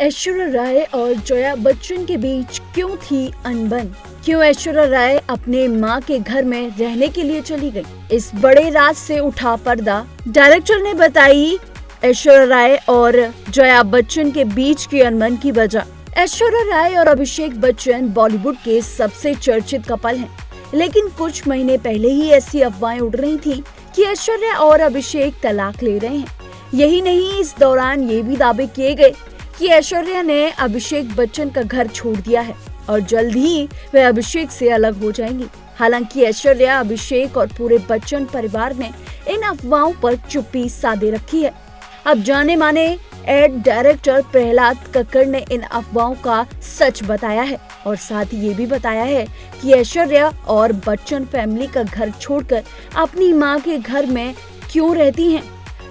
ऐश्वर्या राय और जया बच्चन के बीच क्यों थी अनबन? क्यों ऐश्वर्या राय अपने मां के घर में रहने के लिए चली गई? इस बड़े राज से उठा पर्दा। डायरेक्टर ने बताई ऐश्वर्या राय और जया बच्चन के बीच की अनबन की वजह। ऐश्वर्या राय और अभिषेक बच्चन बॉलीवुड के सबसे चर्चित कपल हैं, लेकिन कुछ महीने पहले ही ऐसी अफवाहें उड़ रही थी कि ऐश्वर्या और अभिषेक तलाक ले रहे हैं। यही नहीं, इस दौरान ये भी दावे किए गए कि ऐश्वर्या ने अभिषेक बच्चन का घर छोड़ दिया है और जल्द ही वे अभिषेक से अलग हो जाएंगी। हालांकि ऐश्वर्या, अभिषेक और पूरे बच्चन परिवार ने इन अफवाहों पर चुप्पी साधे रखी है। अब जाने माने एड डायरेक्टर प्रहलाद कक्कड़ ने इन अफवाहों का सच बताया है और साथ ही ये भी बताया है कि ऐश्वर्या और बच्चन फैमिली का घर छोड़कर अपनी मां के घर में क्यों रहती हैं।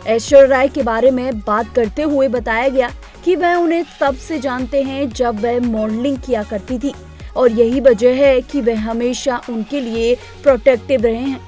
ऐश्वर्या राय के बारे में बात करते हुए बताया गया कि वह उन्हें तब से जानते हैं जब वह मॉडलिंग किया करती थी और यही वजह है कि वह हमेशा उनके लिए प्रोटेक्टिव रहे हैं।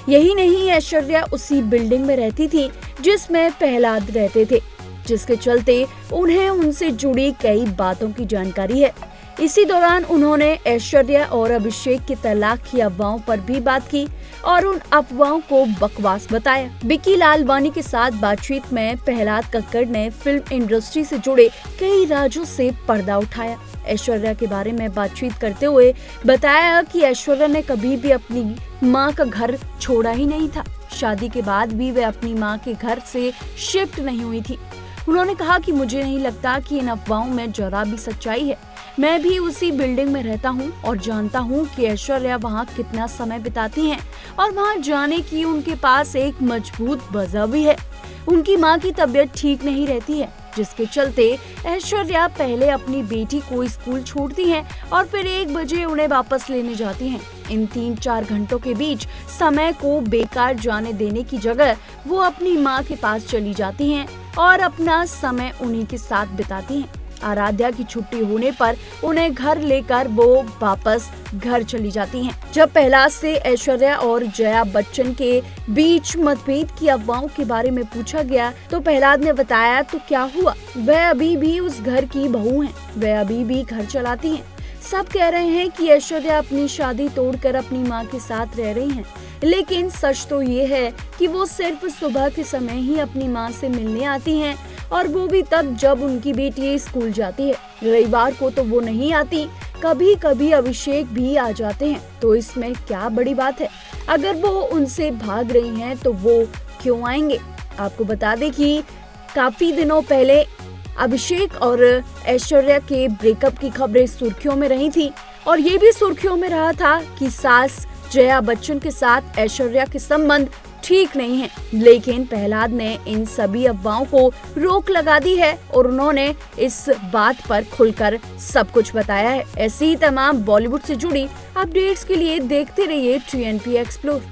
यही नहीं, ऐश्वर्या उसी बिल्डिंग में रहती थी जिसमें प्रहलाद रहते थे, जिसके चलते उन्हें उनसे जुड़ी कई बातों की जानकारी है। इसी दौरान उन्होंने ऐश्वर्या और अभिषेक के तलाक की अफवाहों पर भी बात की और उन अफवाहों को बकवास बताया। विकी लालवानी के साथ बातचीत में प्रहलाद कक्कड़ ने फिल्म इंडस्ट्री से जुड़े कई राजों से पर्दा उठाया। ऐश्वर्या के बारे में बातचीत करते हुए बताया कि ऐश्वर्या ने कभी भी अपनी मां का घर छोड़ा ही नहीं था। शादी के बाद भी वे अपनी मां के घर से शिफ्ट नहीं हुई थी। उन्होंने कहा कि मुझे नहीं लगता कि इन अफवाहों में जरा भी सच्चाई है। मैं भी उसी बिल्डिंग में रहता हूं और जानता हूं कि ऐश्वर्या वहां कितना समय बिताती हैं और वहां जाने की उनके पास एक मजबूत वजह भी है। उनकी मां की तबीयत ठीक नहीं रहती है, जिसके चलते ऐश्वर्या पहले अपनी बेटी को स्कूल छोड़ती हैं और फिर 1 बजे उन्हें वापस लेने जाती हैं। इन 3-4 घंटों के बीच समय को बेकार जाने देने की जगह वो अपनी मां के पास चली जाती हैं और अपना समय उन्हीं के साथ बिताती हैं। आराध्या की छुट्टी होने पर उन्हें घर लेकर वो वापस घर चली जाती हैं। जब प्रहलाद से ऐश्वर्या और जया बच्चन के बीच मतभेद की अफवाहों के बारे में पूछा गया तो प्रहलाद ने बताया, तो क्या हुआ, वह अभी भी उस घर की बहू हैं, वह अभी भी घर चलाती हैं। सब कह रहे हैं कि ऐश्वर्या अपनी शादी तोड़कर अपनी मां के साथ रह रही हैं, लेकिन सच तो ये है कि वो सिर्फ सुबह के समय ही अपनी मां से मिलने आती हैं और वो भी तब जब उनकी बेटी स्कूल जाती है। रविवार को तो वो नहीं आती, कभी कभी अभिषेक भी आ जाते हैं, तो इसमें क्या बड़ी बात है? अगर वो उनसे भाग रही हैं तो वो क्यों आएंगे? आपको बता दें कि काफी दिनों पहले अभिषेक और ऐश्वर्या के ब्रेकअप की खबरें सुर्खियों में रही थी और ये भी सुर्खियों में रहा था कि सास जया बच्चन के साथ ऐश्वर्या के संबंध ठीक नहीं है। लेकिन प्रहलाद ने इन सभी अफवाहों को रोक लगा दी है और उन्होंने इस बात पर खुलकर सब कुछ बताया है। ऐसी ही तमाम बॉलीवुड से जुड़ी अपडेट्स के लिए देखते रहिए TNP एक्सप्लोर।